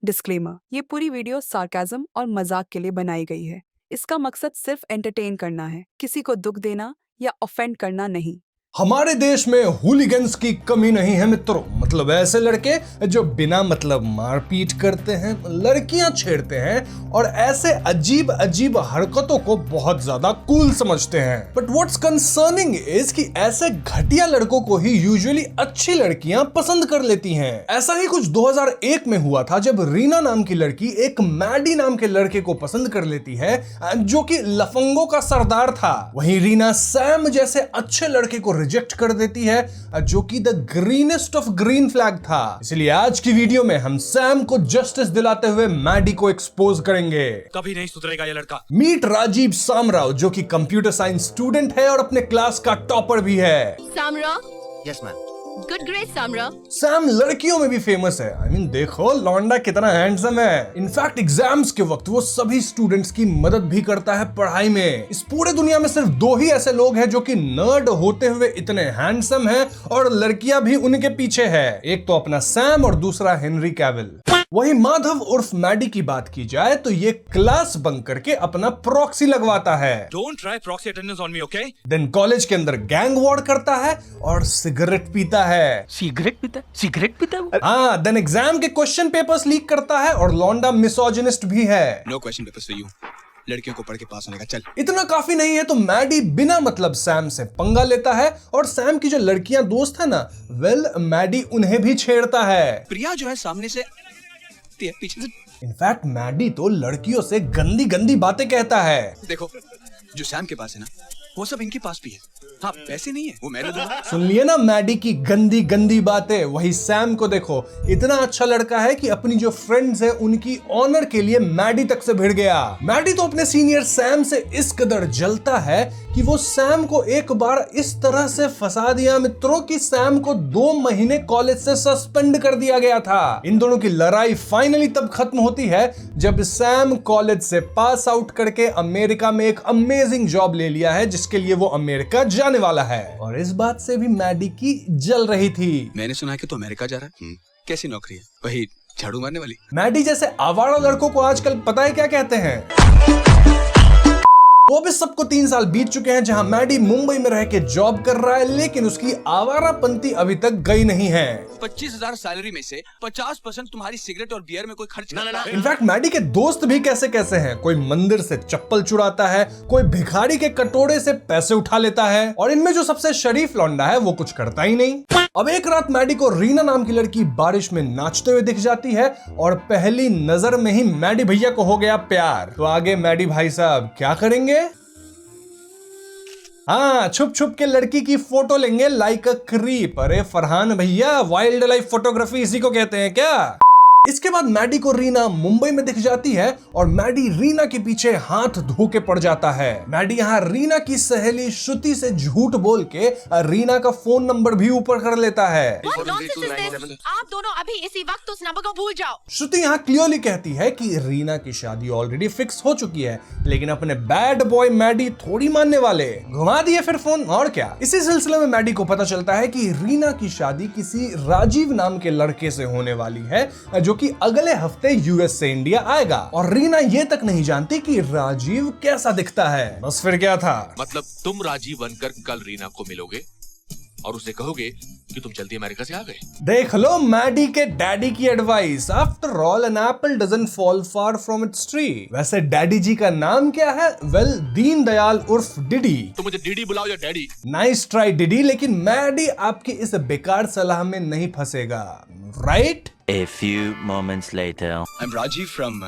Disclaimer, ये पूरी video sarcasm और मजाक के लिए बनाई गई है। इसका मकसद सिर्फ एंटरटेन करना है, किसी को दुख देना या ऑफेंड करना नहीं। हमारे देश में हुलिगन्स की कमी नहीं है मित्रों। मतलब ऐसे लड़के जो बिना मतलब मारपीट करते हैं, लड़कियां छेड़ते हैं और ऐसे अजीब अजीब हरकतों को बहुत ज्यादा कूल समझते हैं। बट व्हाट्स कंसर्निंग इज कि ऐसे घटिया लड़कों को ही यूजुअली अच्छी लड़कियां पसंद कर लेती हैं। ऐसा ही कुछ 2001 में हुआ था जब रीना नाम की लड़की एक मैडी नाम के लड़के को पसंद कर लेती है जो कि लफंगों का सरदार था। वहीं रीना सैम जैसे अच्छे लड़के को रिजेक्ट कर देती है जो कि the greenest of green flag था। इसलिए आज की वीडियो में हम सैम को जस्टिस दिलाते हुए मैडी को एक्सपोज करेंगे। कभी नहीं सुधरेगा ये लड़का। मीट राजीव सामराव जो कि कंप्यूटर साइंस स्टूडेंट है और अपने क्लास का टॉपर भी है। Samra, yes ma'am. good grade, Samra. Sam लड़कियों में भी फेमस है। I mean, देखो लौंडा कितना हैंडसम है। इनफैक्ट एग्जाम्स के वक्त वो सभी स्टूडेंट्स की मदद भी करता है पढ़ाई में। इस पूरे दुनिया में सिर्फ दो ही ऐसे लोग हैं जो कि नर्ड होते हुए इतने हैंडसम हैं और लड़कियां भी उनके पीछे है। एक तो अपना सैम और दूसरा हेनरी कैविल। वहीं माधव उर्फ मैडी की बात की जाए तो ये क्लास बंक करके अपना प्रॉक्सी लगवाता है। Don't try proxy attendance on me, okay? Then college के अंदर गैंग वॉर करता है और सिगरेट पीता है। सिगरेट पीता है? हाँ, देन एग्जाम के क्वेश्चन पेपर्स लीक करता है और लौंडा मिसोजिनिस्ट भी है। No question papers for you. लड़कियों को पढ़ के पास होने का चल। इतना काफी नहीं है तो मैडी बिना मतलब सैम से पंगा लेता है और सैम की जो लड़कियां दोस्त है ना, मैडी उन्हें भी छेड़ता है। प्रिया जो है सामने से पीछे से। इनफैक्ट मैडी तो लड़कियों से गंदी गंदी बातें कहता है। देखो जो सैम के पास है ना, वो सब इनके पास भी है। हाँ, पैसे नहीं है, वो मैंने दूंगा। सुन लिए ना मैडी की गंदी गंदी बातें। वही सैम को देखो, इतना अच्छा लड़का है कि अपनी जो फ्रेंड्स है उनकी ऑनर के लिए मैडी तक से भिड़ गया। मैडी तो अपने सीनियर सैम से इस कदर जलता है कि वो सैम को एक बार इस तरह से फंसा दिया मित्रों कि सैम को 2 महीने कॉलेज से सस्पेंड कर दिया गया था। इन दोनों की लड़ाई फाइनली तब खत्म होती है जब सैम कॉलेज से पास आउट करके अमेरिका में एक अमेजिंग जॉब ले लिया है जिसके लिए वो अमेरिका जाने वाला है। और इस बात से भी मैडी की जल रही थी। मैंने सुना है कि तू अमेरिका जा रहा है। कैसी नौकरी है? वही झाड़ू मारने वाली? मैडी जैसे आवारा लड़कों को आजकल पता है क्या कहते हैं? वो भी सबको 3 साल बीत चुके हैं जहां मैडी मुंबई में रह के जॉब कर रहा है, लेकिन उसकी आवारापंती अभी तक गई नहीं है। 25,000 सैलरी में से 50% तुम्हारी सिगरेट और बियर में कोई खर्च करता है। इनफैक्ट मैडी के दोस्त भी कैसे कैसे हैं। कोई मंदिर से चप्पल चुराता है, कोई भिखारी के कटोरे से पैसे उठा लेता है और इनमें जो सबसे शरीफ लौंडा है वो कुछ करता ही नहीं। अब एक रात मैडी को रीना नाम की लड़की बारिश में नाचते हुए दिख जाती है और पहली नजर में ही मैडी भैया को हो गया प्यार। तो आगे मैडी भाई साहब क्या करेंगे? हाँ, छुप छुप के लड़की की फोटो लेंगे लाइक अ क्रीप। अरे फरहान भैया, वाइल्ड लाइफ फोटोग्राफी इसी को कहते हैं क्या? इसके बाद मैडी को रीना मुंबई में दिख जाती है और मैडी रीना के पीछे हाथ धो के पड़ जाता है। मैडी यहाँ रीना की सहेली श्रुति से झूठ बोल के रीना का फोन नंबर भी ऊपर कर लेता है। What nonsense is this? आप दोनों अभी इसी वक्त उस नंबर को भूल जाओ। श्रुति यहाँ क्लियरली कहती है कि रीना की शादी ऑलरेडी फिक्स हो चुकी है, लेकिन अपने बैड बॉय मैडी थोड़ी मानने वाले। घुमा दिए फिर फोन, और क्या। इसी सिलसिले में मैडी को पता चलता है कि रीना की शादी किसी राजीव नाम के लड़के से होने वाली है जो कि अगले हफ्ते यूएस से इंडिया आएगा। और रीना ये तक नहीं जानती कि राजीव कैसा दिखता है। बस फिर क्या था? मतलब तुम राजीव बनकर कल रीना को मिलोगे और उसे कहोगे कि तुम जल्दी अमेरिका से आ गए। देख लो मैडी के डैडी की advice. After all an apple doesn't fall far from its tree. वैसे डैडी जी का नाम क्या है? वेल, दीन दयाल उर्फ डिडी। तो मुझे डीडी बुलाओ या डैडी। नाइस ट्राई डिडी, लेकिन मैडी आपकी इस बेकार सलाह में नहीं फंसेगा, right? A few moments later. I'm Rajiv from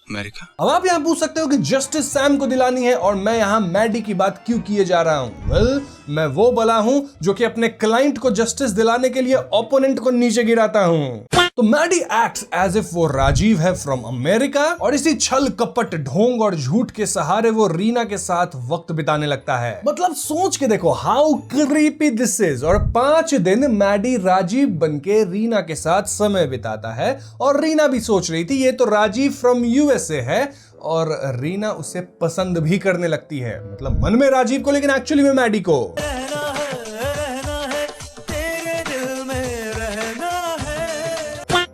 America. अब आप यहाँ पूछ सकते हो कि जस्टिस सैम को दिलानी है और मैं यहाँ मैडी की बात क्यों किए जा रहा हूँ? वेल, मैं वो बला हूँ जो कि अपने क्लाइंट को जस्टिस दिलाने के लिए ओपोनेंट को नीचे गिराता हूँ। तो मैडी एक्ट्स एज इफ वो राजीव है फ्रॉम अमेरिका और इसी छल कपट ढोंग और झूठ के सहारे वो रीना के साथ वक्त बिताने लगता है। मतलब सोच के देखो हाउ क्रीपी दिस इज। और 5 दिन मैडी राजीव बनके रीना के साथ समय बिताता है और रीना भी सोच रही थी ये तो राजीव फ्रॉम यूएसए है और रीना उसे पसंद भी करने लगती है। मतलब मन में राजीव को, लेकिन एक्चुअली में मैडी को।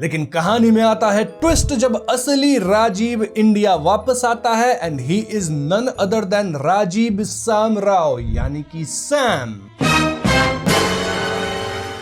लेकिन कहानी में आता है ट्विस्ट जब असली राजीव इंडिया वापस आता है and he is none other than Rajeev Sam Rao यानी कि सैम।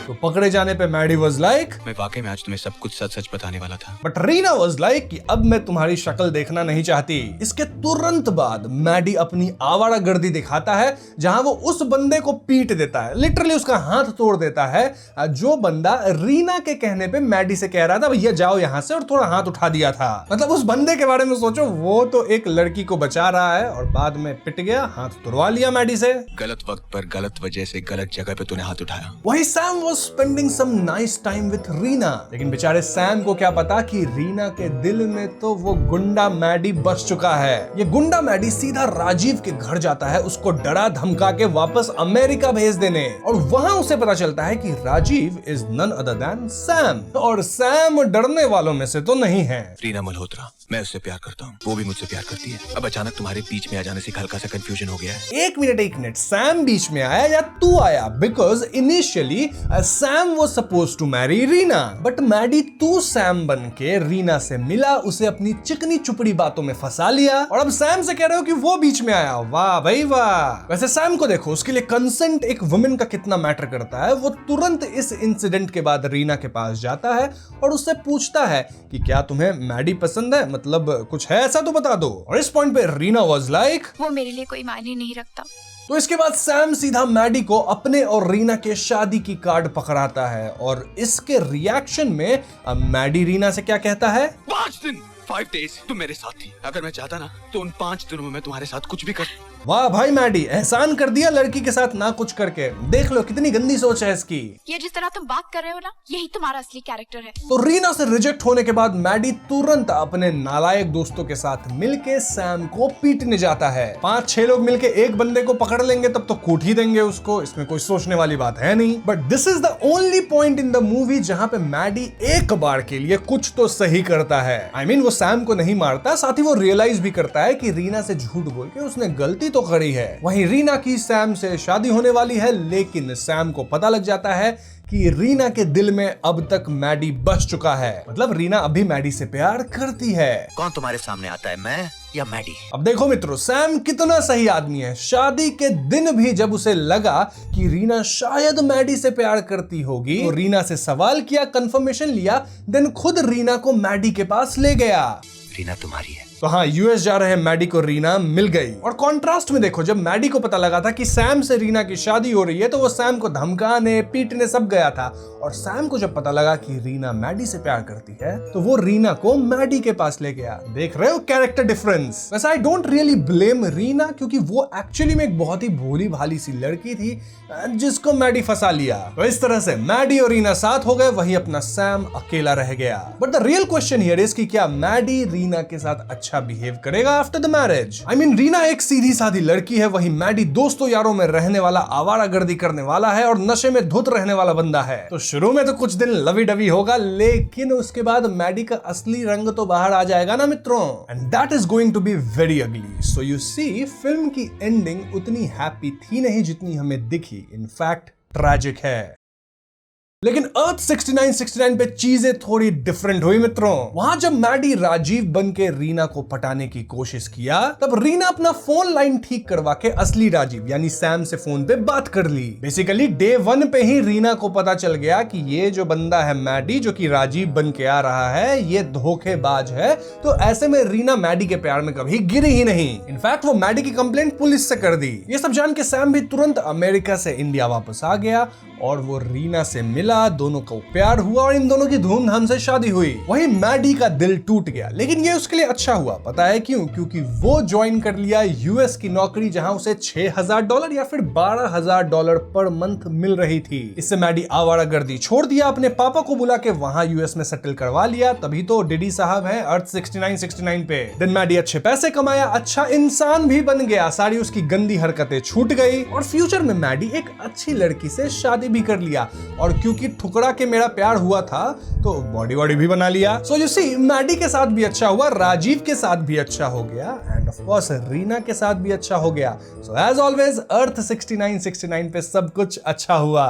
तो पकड़े जाने पे मैडी वाज लाइक, मैं वाकई में आज तुम्हें सब कुछ सच सच बताने वाला था। बट रीना वाज लाइक कि अब मैं तुम्हारी शक्ल देखना नहीं चाहती। इसके तुरंत बाद मैडी अपनी आवारागर्दी दिखाता है जहां वो उस बंदे को पीट देता है, लिटरली उसका हाथ तोड़ देता है, जो बंदा रीना के कहने पे मैडी से कह रहा था भैया जाओ यहां से, और थोड़ा हाथ उठा दिया था। मतलब उस बंदे के बारे में सोचो, वो तो एक लड़की को बचा रहा है और बाद में पिट गया, हाथ तुड़वा लिया मैडी से। गलत वक्त पर गलत वजह से गलत जगह पे तूने हाथ उठाया। वही Sam was spending some nice time with Reena, लेकिन बेचारे सैम को क्या पता कि रीना के दिल में तो वो गुंडा मैडी बस चुका है। ये गुंडा मैडी सीधा राजीव के घर जाता है उसको डरा धमका के वापस अमेरिका भेज देने, और वहां उसे पता चलता है कि Rajeev is none other than Sam, और सैम डरने वालों में से तो नहीं है। रीना मल्होत्रा, मैं उससे प्यार करता हूँ, वो भी मुझसे प्यार करती है। अब अचानक तुम्हारे बीच में आ जाने से हल्का सा कंफ्यूजन हो गया है। एक मिनट, सैम बीच में आया या तू आया? Because initially Sam was supposed to marry Reena, but Maddy तू सैम बन के रीना से मिला, उसे अपनी चिकनी चुपड़ी बातों में फंसा लिया, और अब सैम से कह रहे हो कि वो बीच में आया। वाह भाई वाह। वैसे सैम को देखो, उसके लिए कंसेंट एक वुमेन का कितना मैटर करता है। वो तुरंत इस इंसिडेंट के बाद रीना के पास जाता है और उससे पूछता है कि क्या तुम्हें मैडी पसंद है, मतलब कुछ है ऐसा तो बता दो। और इस पॉइंट पे रीना वाज लाइक, वो मेरे लिए कोई मायने नहीं रखता। तो इसके बाद सैम सीधा मैडी को अपने और रीना के शादी की कार्ड पकड़ाता है, और इसके रिएक्शन में अब मैडी रीना से क्या कहता है? 5 दिन 5 days तुम मेरे साथ थी। अगर मैं चाहता ना तो उन 5 दिनों में मैं तुम्हारे साथ कुछ भी कर। वाह भाई मैडी, एहसान कर दिया लड़की के साथ ना कुछ करके। देख लो कितनी गंदी सोच है इसकी। ये जिस तरह तुम बात कर रहे हो ना, यही तुम्हारा असली कैरेक्टर है। तो रीना से रिजेक्ट होने के बाद मैडी तुरंत अपने नालायक दोस्तों के साथ मिलके सैम को पीटने जाता है। 5-6 लोग मिलके एक बंदे को पकड़ लेंगे तब तो कूट ही देंगे उसको, इसमें कोई सोचने वाली बात है नहीं। But this is the only point in the movie जहां पे मैडी एक बार के लिए कुछ तो सही करता है। I mean, वो सैम को नहीं मारता, साथ ही वो रियलाइज भी करता है कि रीना से झूठ बोल के उसने गलती तो करी है। वहीं रीना की सैम से शादी होने वाली है, लेकिन सैम को पता लग जाता है कि रीना के दिल में अब तक मैडी बस चुका है। मतलब रीना अभी मैडी से प्यार करती है। कौन तुम्हारे सामने आता है, मैं या मैडी? अब देखो मित्रों, सैम कितना सही आदमी है। शादी के दिन भी जब उसे लगा कि रीना शायद मैडी से प्यार करती होगी, तो रीना से सवाल किया, कंफर्मेशन लिया, देन खुद रीना को मैडी के पास ले गया। रीना तुम्हारी है। तो हाँ, यूएस जा रहे मैडी को रीना मिल गई। और कॉन्ट्रास्ट में देखो, जब मैडी को पता लगा था कि सैम से रीना की शादी हो रही है, तो वो सैम को धमकाने पीटने सब गया था। और सैम को जब पता लगा कि रीना मैडी से प्यार करती है, तो वो रीना को मैडी के पास ले गया। देख रहे हो कैरेक्टर डिफरेंस। वैसे I don't really blame Reena, क्योंकि वो एक्चुअली में एक बहुत ही भोली भाली सी लड़की थी जिसको मैडी फंसा लिया। तो इस तरह से मैडी और रीना साथ हो गए, वही अपना सैम अकेला रह गया। But the real question here is कि क्या मैडी रीना के साथ अच्छा बिहेव करेगा after the marriage? I mean, Reena एक सीधी साधी लड़की है, वही मैडी दोस्तों यारों में रहने वाला, आवारागर्दी करने वाला है और नशे में धुत रहने वाला बंदा है। तो शुरू में तो कुछ दिन लवी डवी होगा, लेकिन उसके बाद मैडी का असली रंग तो बाहर आ जाएगा ना मित्रों, and that is going to be very ugly. So you see, film की एंडिंग उतनी हैप्पी थी नहीं जितनी हमें दिखी। इनफैक्ट ट्रैजिक है। लेकिन अर्थ 6969 पे चीजें थोड़ी डिफरेंट हुई मित्रों। वहां जब मैडी राजीव बन के रीना को पटाने की कोशिश किया, तब रीना अपना फोन लाइन ठीक करवा के असली राजीव यानी सैम से फोन पे बात कर ली। बेसिकली डे 1 पे ही रीना को पता चल गया कि ये जो बंदा है मैडी, जो कि राजीव बन के आ रहा है, ये धोखेबाज है। तो ऐसे में रीना मैडी के प्यार में कभी गिरी ही नहीं। इनफैक्ट वो मैडी की कंप्लेंट पुलिस से कर दी। ये सब जान के सैम भी तुरंत अमेरिका से इंडिया वापस आ गया और वो रीना से मिला, दोनों को प्यार हुआ और इन दोनों की धूमधाम से शादी हुई। वहीं मैडी का दिल टूट गया, लेकिन ये उसके लिए अच्छा हुआ। पता है क्यों? क्योंकि वो ज्वाइन कर लिया यूएस की नौकरी, जहां उसे $6,000 या फिर $12,000 पर मंथ मिल रही थी। इससे मैडी आवारागर्दी छोड़ दिया, अपने पापा को बुला के वहां यूएस में सेटल करवा लिया। तभी तो डिडी साहब हैं अर्थ 6969 पे। देन मैडी अच्छे पैसे कमाया, अच्छा इंसान भी बन गया, सारी उसकी गंदी हरकतें छूट गई और फ्यूचर में मैडी एक अच्छी लड़की से शादी भी कर लिया। और क्योंकि ठुकरा के मेरा प्यार हुआ था, तो बॉडी वॉडी भी बना लिया। सो यू सी, मैडी के साथ भी अच्छा हुआ, राजीव के साथ भी अच्छा हो गया, एंड ऑफ कोर्स रीना के साथ भी अच्छा हो गया। सो एज ऑलवेज अर्थ 6969 पे सब कुछ अच्छा हुआ।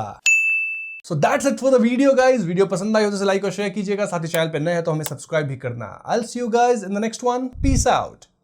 So that's it for the video guys. Video पसंद आई हो तो लाइक और शेयर कीजिएगा, साथ ही चैनल पे नए हैं तो हमें सब्सक्राइब भी करना। I will see you guys in the next one. Peace out.